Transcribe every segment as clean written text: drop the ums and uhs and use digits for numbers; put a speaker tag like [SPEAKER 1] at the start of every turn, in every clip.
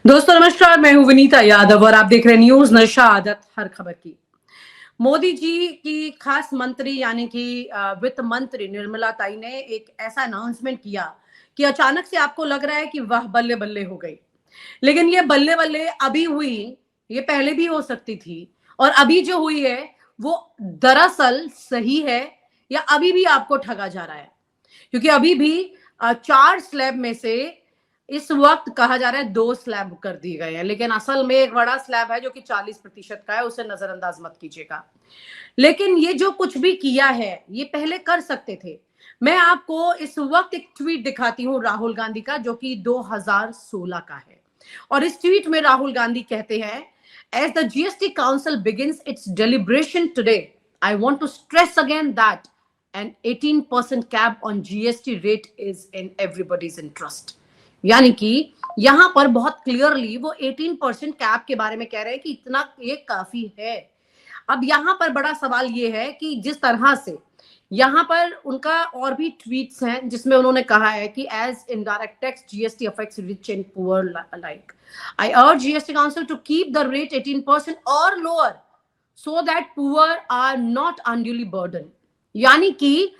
[SPEAKER 1] दोस्तों नमस्कार, मैं हूं विनीता यादव और आप देख रहे हैं न्यूज नशा आदत हर खबर की। मोदी जी की खास मंत्री यानी कि वित्त मंत्री निर्मला ताई ने एक ऐसा अनाउंसमेंट किया कि अचानक से आपको लग रहा है कि वाह बल्ले बल्ले हो गई। लेकिन ये बल्ले बल्ले अभी हुई, ये पहले भी हो सकती थी। और अभी जो हुई है वो दरअसल सही है या अभी भी आपको ठगा जा रहा है? क्योंकि अभी भी 4 स्लैब में से इस वक्त कहा जा रहा है 2 स्लैब कर दिए गए हैं, लेकिन असल में एक बड़ा स्लैब है जो कि 40% का है, उसे नजरअंदाज मत कीजिएगा। लेकिन ये जो कुछ भी किया है ये पहले कर सकते थे। मैं आपको इस वक्त एक ट्वीट दिखाती हूँ राहुल गांधी का, जो कि 2016 का है। और इस ट्वीट में राहुल गांधी कहते हैं, as the GST council begins its deliberation today, I want to stress again that an 18% cap on GST rate is in everybody's interest. यानी कि यहां पर बहुत क्लियरली वो 18% कैप के बारे में कह रहे हैं कि इतना ये काफी है। अब यहां पर बड़ा सवाल ये है कि जिस तरह से यहां पर उनका और भी ट्वीट्स हैं जिसमें उन्होंने कहा है कि as indirect tax GST affects rich and poor like, I urge GST council to keep the rate 18% और lower so that poor are not unduly burden. यानी कि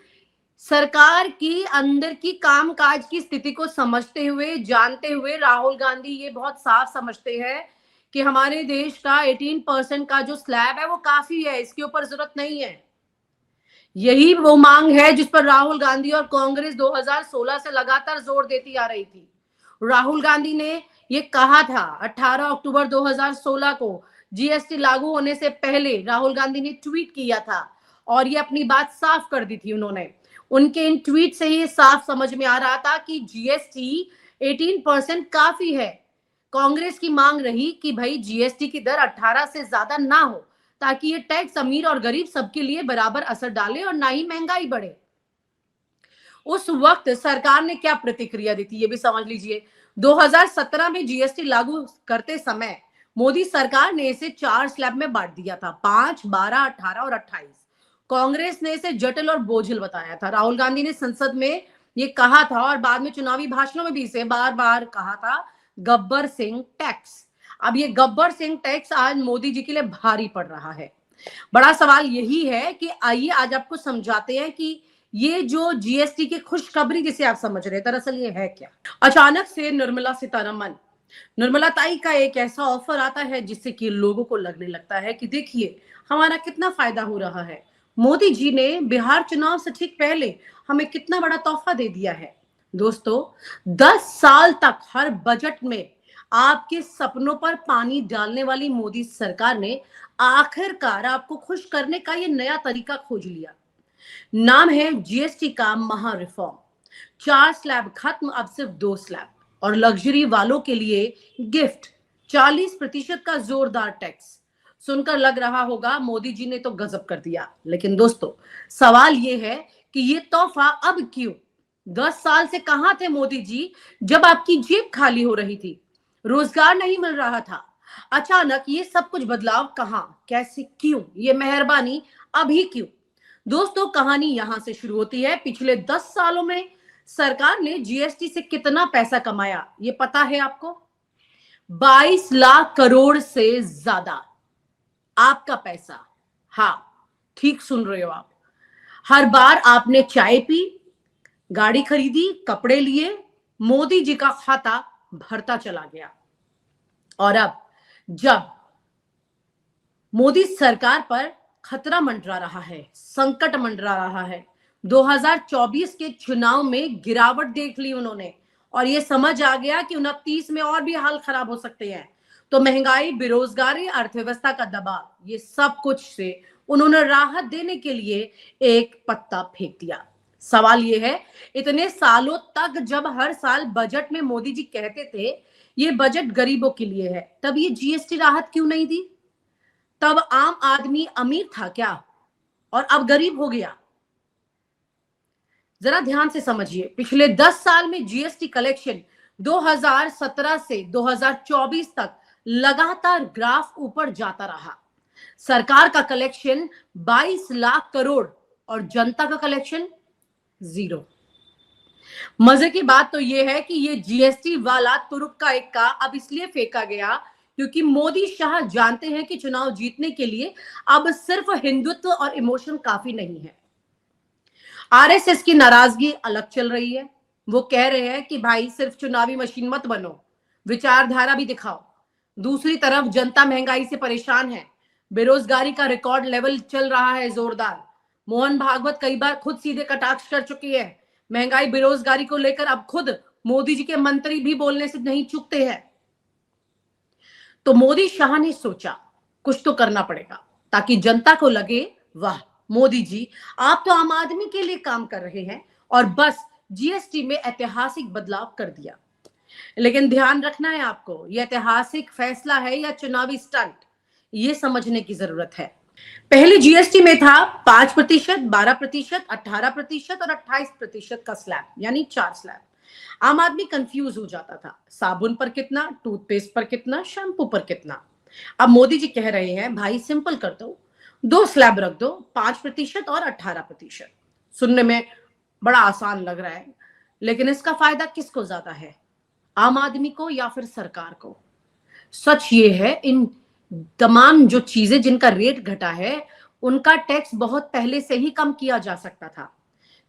[SPEAKER 1] सरकार की अंदर की कामकाज की स्थिति को समझते हुए, जानते हुए राहुल गांधी ये बहुत साफ समझते हैं कि हमारे देश का 18% का जो स्लैब है वो काफी है, इसके ऊपर जरूरत नहीं है। यही वो मांग है जिस पर राहुल गांधी और कांग्रेस 2016 से लगातार जोर देती आ रही थी। राहुल गांधी ने ये कहा था 18 अक्टूबर 2016 को, जीएसटी लागू होने से पहले राहुल गांधी ने ट्वीट किया था और ये अपनी बात साफ कर दी थी उन्होंने। उनके इन ट्वीट से ही साफ समझ में आ रहा था कि जीएसटी 18% काफी है। कांग्रेस की मांग रही कि भाई जीएसटी की दर 18 से ज्यादा ना हो, ताकि ये टैक्स अमीर और गरीब सबके लिए बराबर असर डाले और ना ही महंगाई बढ़े। उस वक्त सरकार ने क्या प्रतिक्रिया दी थी ये भी समझ लीजिए। 2017 में जीएसटी लागू करते समय मोदी सरकार ने इसे 4 स्लैब में बांट दिया था, 5, 12, 18 और 28। कांग्रेस ने इसे जटिल और बोझिल बताया था। राहुल गांधी ने संसद में ये कहा था और बाद में चुनावी भाषणों में भी इसे बार बार कहा था, गब्बर सिंह टैक्स। अब ये गब्बर सिंह टैक्स आज मोदी जी के लिए भारी पड़ रहा है। बड़ा सवाल यही है कि आइए आज आपको समझाते हैं कि ये जो जीएसटी की खुशखबरी जिसे आप समझ रहे हैं दरअसल ये है क्या। अचानक से निर्मला ताई का एक ऐसा ऑफर आता है जिससे कि लोगों को लगने लगता है कि देखिए हमारा कितना फायदा हो रहा है। मोदी जी ने बिहार चुनाव से ठीक पहले हमें कितना बड़ा तोहफा दे दिया है। दोस्तों, 10 साल तक हर बजट में आपके सपनों पर पानी डालने वाली मोदी सरकार ने आखिरकार आपको खुश करने का ये नया तरीका खोज लिया। नाम है जीएसटी का महा रिफॉर्म। 4 स्लैब खत्म, अब सिर्फ 2 स्लैब। और लग्जरी वालों के लिए गिफ्ट, 40% का जोरदार टैक्स। सुनकर लग रहा होगा मोदी जी ने तो गजब कर दिया, लेकिन दोस्तों सवाल ये है कि ये तोहफा अब क्यों? 10 साल से कहां थे मोदी जी जब आपकी जेब खाली हो रही थी, रोजगार नहीं मिल रहा था? अचानक ये सब कुछ बदलाव कहां, कैसे, क्यों? ये मेहरबानी अभी क्यों? दोस्तों कहानी यहां से शुरू होती है। पिछले 10 सालों में सरकार ने जीएसटी से कितना पैसा कमाया ये पता है आपको? 22 लाख करोड़ से ज्यादा आपका पैसा। हाँ, ठीक सुन रहे हो आप। हर बार आपने चाय पी, गाड़ी खरीदी, कपड़े लिए, मोदी जी का खाता भरता चला गया। और अब जब मोदी सरकार पर खतरा मंडरा रहा है, संकट मंडरा रहा है, 2024 के चुनाव में गिरावट देख ली उन्होंने और ये समझ आ गया कि 29 में और भी हाल खराब हो सकते हैं, तो महंगाई, बेरोजगारी, अर्थव्यवस्था का दबाव, ये सब कुछ से उन्होंने राहत देने के लिए एक पत्ता फेंक दिया। सवाल ये है, इतने सालों तक जब हर साल बजट में मोदी जी कहते थे ये बजट गरीबों के लिए है, तब ये जीएसटी राहत क्यों नहीं दी? तब आम आदमी अमीर था क्या और अब गरीब हो गया? जरा ध्यान से समझिए। पिछले 10 साल में जीएसटी कलेक्शन 2017 से 2024 तक लगातार ग्राफ ऊपर जाता रहा। सरकार का कलेक्शन 22 लाख करोड़ और जनता का कलेक्शन 0। मजे की बात तो ये है कि ये जीएसटी वाला तुरुप का इक्का अब इसलिए फेंका गया क्योंकि मोदी शाह जानते हैं कि चुनाव जीतने के लिए अब सिर्फ हिंदुत्व और इमोशन काफी नहीं है। आरएसएस की नाराजगी अलग चल रही है। वो कह रहे हैं कि भाई सिर्फ चुनावी मशीन मत बनो, विचारधारा भी दिखाओ। दूसरी तरफ जनता महंगाई से परेशान है, बेरोजगारी का रिकॉर्ड लेवल चल रहा है जोरदार। मोहन भागवत कई बार खुद सीधे कटाक्ष कर चुकी है। महंगाई बेरोजगारी को लेकर अब खुद मोदी जी के मंत्री भी बोलने से नहीं चूकते हैं। तो मोदी शाह ने सोचा कुछ तो करना पड़ेगा ताकि जनता को लगे वाह मोदी जी आप तो आम आदमी के लिए काम कर रहे हैं, और बस जीएसटी में ऐतिहासिक बदलाव कर दिया। लेकिन ध्यान रखना है आपको, यह ऐतिहासिक फैसला है या चुनावी स्टंट, ये समझने की जरूरत है। पहले जीएसटी में था 5%, 12%, 18% और 28% का स्लैब, यानी 4 स्लैब। आम आदमी कंफ्यूज हो जाता था, साबुन पर कितना, टूथपेस्ट पर कितना, शैम्पू पर कितना। अब मोदी जी कह रहे हैं भाई सिंपल कर दो, 2 स्लैब रख दो, 5% और 18%। सुनने में बड़ा आसान लग रहा है, लेकिन इसका फायदा किसको ज्यादा है, आम आदमी को या फिर सरकार को? सच ये है इन तमाम जो चीजें जिनका रेट घटा है उनका टैक्स बहुत पहले से ही कम किया जा सकता था।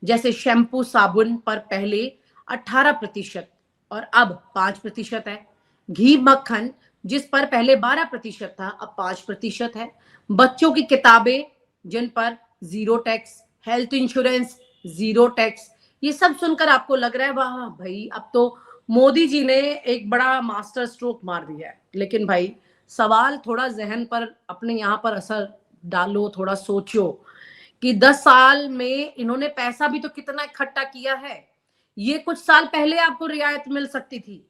[SPEAKER 1] जैसे शैम्पू साबुन पर पहले 18% और अब 5% है। घी मक्खन जिस पर पहले 12% था अब 5% है। बच्चों की किताबें जिन पर 0 टैक्स, हेल्थ इंश्योरेंस 0 टैक्स। ये सब सुनकर आपको लग रहा है वाह भाई अब तो मोदी जी ने एक बड़ा मास्टर स्ट्रोक मार दिया है। लेकिन भाई सवाल थोड़ा जहन पर अपने यहाँ पर असर डालो, थोड़ा सोचो कि 10 साल में इन्होंने पैसा भी तो कितना इकट्ठा किया है। ये कुछ साल पहले आपको रियायत मिल सकती थी।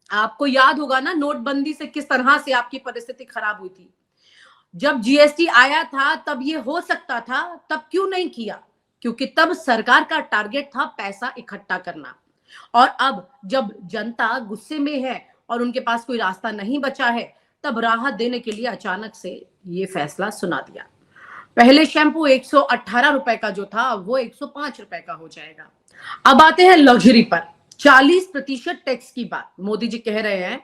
[SPEAKER 1] आपको याद होगा ना नोटबंदी से किस तरह से आपकी परिस्थिति खराब हुई थी। जब जीएसटी आया था तब ये हो सकता था, तब क्यों नहीं किया? क्योंकि तब सरकार का टारगेट था पैसा इकट्ठा करना। और अब जब जनता गुस्से में है और उनके पास कोई रास्ता नहीं बचा है, तब राहत देने के लिए अचानक से ये फैसला सुना दिया। पहले शैम्पू 118 रुपए का जो था वो 105 रुपए का हो जाएगा। अब आते हैं लग्जरी पर 40% टैक्स की बात। मोदी जी कह रहे हैं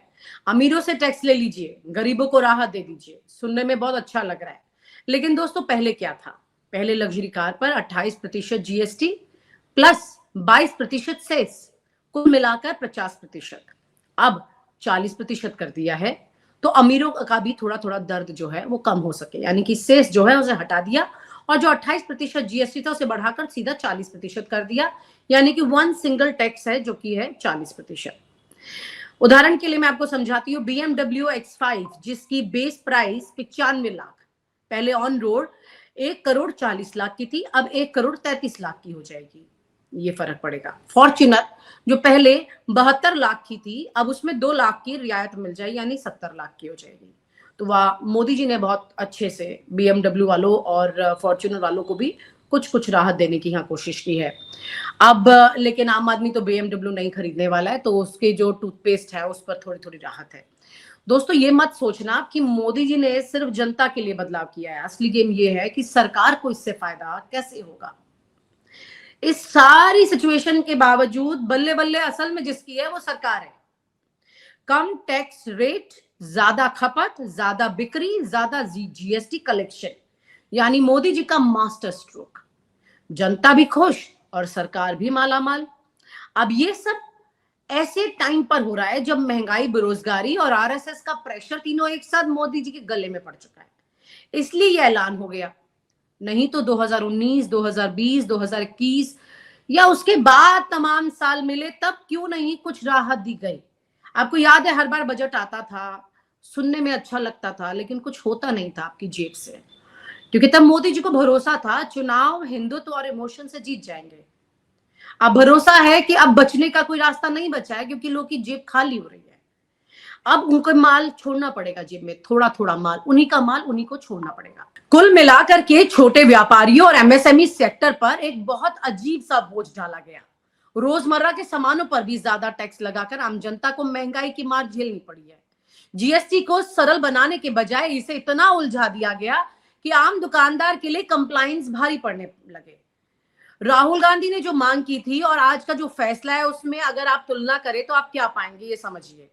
[SPEAKER 1] अमीरों से टैक्स ले लीजिए, गरीबों को राहत दे दीजिए। सुनने में बहुत अच्छा लग रहा है, लेकिन दोस्तों पहले क्या था? पहले लग्जरी कार पर 28% जीएसटी प्लस 22% सेस, कुल मिलाकर 50%। अब 40% कर दिया है तो अमीरों का भी थोड़ा थोड़ा दर्द जो है वो कम हो सके, यानी कि सेस जो है उसे हटा दिया और जो 28% जीएसटी था उसे बढ़ाकर सीधा 40% कर दिया, यानी कि वन सिंगल टैक्स है जो कि है 40%। उदाहरण के लिए मैं आपको समझाती हूँ, BMW X5 जिसकी बेस प्राइस 95 लाख पहले ऑन रोड 1,40,00,000 की थी, अब 1,33,00,000 की हो जाएगी। ये फर्क पड़ेगा। फॉर्च्यूनर जो पहले 72 लाख की थी अब उसमें 2 लाख की रियायत मिल जाए, यानी 70 लाख की हो जाएगी। तो वाह मोदी जी ने बहुत अच्छे से BMW वालों और फॉर्च्यूनर वालों को भी कुछ कुछ राहत देने की यहाँ कोशिश की है। अब लेकिन आम आदमी तो BMW नहीं खरीदने वाला है, तो उसके जो टूथपेस्ट है उस पर थोड़ी थोड़ी राहत है। दोस्तों ये मत सोचना कि मोदी जी ने सिर्फ जनता के लिए बदलाव किया है। असली गेम ये है कि सरकार को इससे फायदा कैसे होगा। इस सारी सिचुएशन के बावजूद बल्ले बल्ले असल में जिसकी है वो सरकार है। कम टैक्स रेट, ज्यादा खपत, ज्यादा बिक्री, ज्यादा जीएसटी कलेक्शन, यानी मोदी जी का मास्टर स्ट्रोक। जनता भी खुश और सरकार भी मालामाल। अब ये सब ऐसे टाइम पर हो रहा है जब महंगाई, बेरोजगारी और आरएसएस का प्रेशर तीनों एक साथ मोदी जी के गले में पड़ चुका है। इसलिए यह ऐलान हो गया। नहीं तो 2019, 2020, 2021 या उसके बाद तमाम साल मिले तब क्यों नहीं कुछ राहत दी गई। आपको याद है हर बार बजट आता था, सुनने में अच्छा लगता था, लेकिन कुछ होता नहीं था आपकी जेब से, क्योंकि तब मोदी जी को भरोसा था चुनाव हिंदुत्व और इमोशन से जीत जाएंगे। अब भरोसा है कि अब बचने का कोई रास्ता नहीं बचा है, क्योंकि लोग की जेब खाली हो रही है। अब उनको माल छोड़ना पड़ेगा जेब में, थोड़ा थोड़ा माल, उन्हीं का माल उन्हीं को छोड़ना पड़ेगा। कुल मिलाकर के छोटे व्यापारियों और एमएसएमई सेक्टर पर एक बहुत अजीब सा बोझ डाला गया। रोजमर्रा के सामानों पर भी ज्यादा टैक्स लगाकर आम जनता को महंगाई की मार झेलनी पड़ी है। जीएसटी को सरल बनाने के बजाय इसे इतना उलझा दिया गया कि आम दुकानदार के लिए कंप्लायंस भारी पड़ने लगे। राहुल गांधी ने जो मांग की थी और आज का जो फैसला है उसमें अगर आप तुलना करें तो आप क्या पाएंगे, ये समझिए।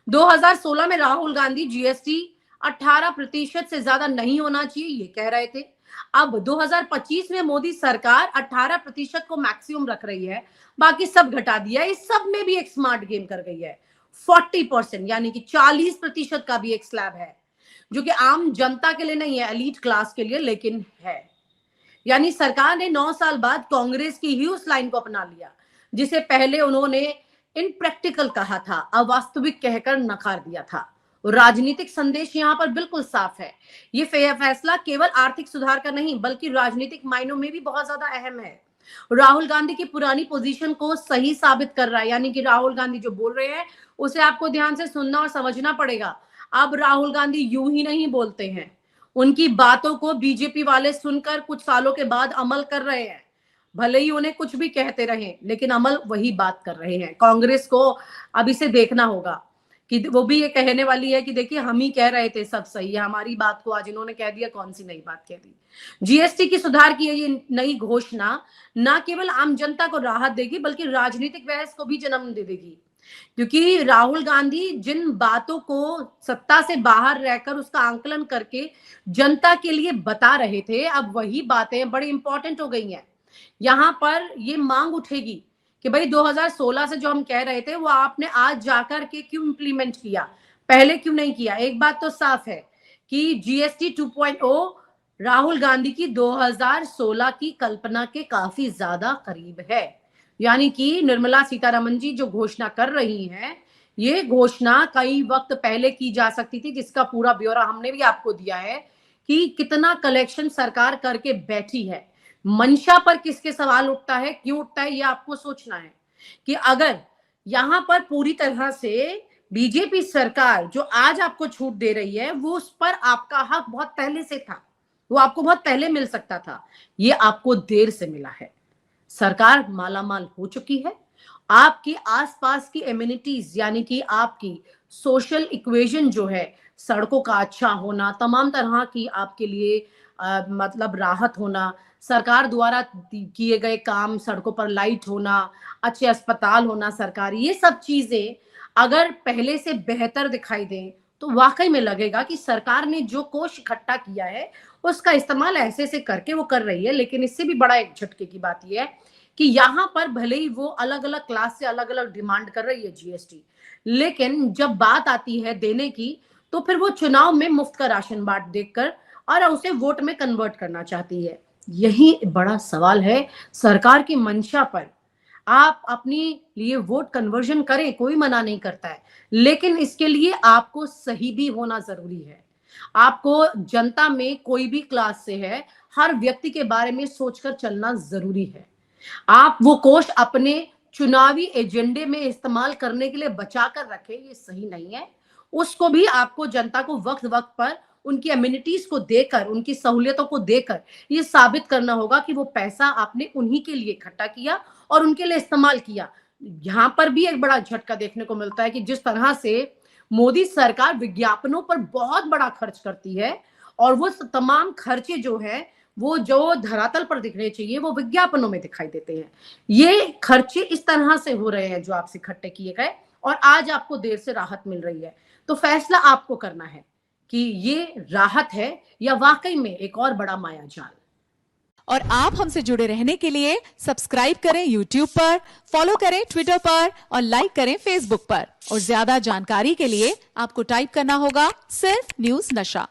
[SPEAKER 1] 2016 में राहुल गांधी जीएसटी 18% से ज्यादा नहीं होना चाहिए ये कह रहे थे। अब 2025 में मोदी सरकार 18% को मैक्सिमम रख रही है, बाकी सब घटा दिया। इस सब में भी एक स्मार्ट गेम कर गई है। 40% यानी कि 40% का भी एक स्लैब है, जो कि आम जनता के लिए नहीं है, एलीट क्लास के लिए लेकिन है। यानी सरकार ने 9 साल बाद कांग्रेस की ही उस लाइन को अपना लिया जिसे पहले उन्होंने इनप्रैक्टिकल कहा था, अवास्तविक कहकर नकार दिया था। राजनीतिक संदेश यहाँ पर बिल्कुल साफ है। ये फैसला केवल आर्थिक सुधार का नहीं बल्कि राजनीतिक मायनों में भी बहुत ज्यादा अहम है। राहुल गांधी की पुरानी पोजीशन को सही साबित कर रहा है, यानी कि राहुल गांधी जो बोल रहे हैं उसे आपको ध्यान से सुनना और समझना पड़ेगा। अब राहुल गांधी यूं ही नहीं बोलते हैं, उनकी बातों को बीजेपी वाले सुनकर कुछ सालों के बाद अमल कर रहे हैं। भले ही उन्हें कुछ भी कहते रहे लेकिन अमल वही बात कर रहे हैं। कांग्रेस को अब इसे देखना होगा कि वो भी ये कहने वाली है कि देखिए हम ही कह रहे थे सब सही है, हमारी बात को आज इन्होंने कह दिया, कौन सी नई बात कह दी। जीएसटी की सुधार की ये नई घोषणा न केवल आम जनता को राहत देगी बल्कि राजनीतिक बहस को भी जन्म दे देगी, क्योंकि राहुल गांधी जिन बातों को सत्ता से बाहर रहकर उसका आंकलन करके जनता के लिए बता रहे थे, अब वही बातें बड़ी इंपॉर्टेंट हो गई हैं। यहां पर ये मांग उठेगी कि भाई 2016 से जो हम कह रहे थे वो आपने आज जाकर के क्यों इंप्लीमेंट किया, पहले क्यों नहीं किया। एक बात तो साफ है कि जीएसटी 2.0 राहुल गांधी की 2016 की कल्पना के काफी ज्यादा करीब है। यानी कि निर्मला सीतारमण जी जो घोषणा कर रही हैं, ये घोषणा कई वक्त पहले की जा सकती थी, जिसका पूरा ब्यौरा हमने भी आपको दिया है कि कितना कलेक्शन सरकार करके बैठी है। मंशा पर किसके सवाल उठता है, क्यों उठता है, ये आपको सोचना है कि अगर यहां पर पूरी तरह से बीजेपी सरकार जो आज आपको छूट दे रही है वो उस पर आपका हक बहुत पहले से था, वो आपको बहुत पहले मिल सकता था, ये आपको देर से मिला है। सरकार मालामाल हो चुकी है। आपके आसपास की एमिनिटीज यानी कि आपकी सोशल इक्वेशन जो है, सड़कों का अच्छा होना, तमाम तरह की आपके लिए मतलब राहत होना, सरकार द्वारा किए गए काम, सड़कों पर लाइट होना, अच्छे अस्पताल होना सरकारी, ये सब चीजें अगर पहले से बेहतर दिखाई दें तो वाकई में लगेगा कि सरकार ने जो कोष इकट्ठा किया है उसका इस्तेमाल ऐसे से करके वो कर रही है। लेकिन इससे भी बड़ा एक झटके की बात यह है कि यहाँ पर भले ही वो अलग अलग क्लास से अलग अलग डिमांड कर रही है जीएसटी, लेकिन जब बात आती है देने की तो फिर वो चुनाव में मुफ्त का राशन बांट देकर और उसे वोट में कन्वर्ट करना चाहती है। यही बड़ा सवाल है सरकार की मंशा पर। आप अपने लिए वोट कन्वर्जन करें, कोई मना नहीं करता है, लेकिन इसके लिए आपको सही भी होना जरूरी है। आपको जनता में कोई भी क्लास से है, हर व्यक्ति के बारे में सोचकर चलना जरूरी है। आप वो कोष अपने चुनावी एजेंडे में इस्तेमाल करने के लिए बचा कर रखें, ये सही नहीं है। उसको भी आपको जनता को वक्त वक्त पर उनकी एमिनिटीज को देकर, उनकी सहूलियतों को देकर ये साबित करना होगा कि वो पैसा आपने उन्हीं के लिए इकट्ठा किया और उनके लिए इस्तेमाल किया। यहाँ पर भी एक बड़ा झटका देखने को मिलता है कि जिस तरह से मोदी सरकार विज्ञापनों पर बहुत बड़ा खर्च करती है और वो तमाम खर्चे जो है वो जो धरातल पर दिखने चाहिए वो विज्ञापनों में दिखाई देते हैं। ये खर्चे इस तरह से हो रहे हैं जो आपसे इकट्ठे किए गए और आज आपको देर से राहत मिल रही है। तो फैसला आपको करना है कि ये राहत है या वाकई में एक और बड़ा मायाजाल।
[SPEAKER 2] और आप हमसे जुड़े रहने के लिए सब्सक्राइब करें YouTube पर, फॉलो करें Twitter पर और लाइक करें Facebook पर। और ज्यादा जानकारी के लिए आपको टाइप करना होगा सिर्फ न्यूज नशा।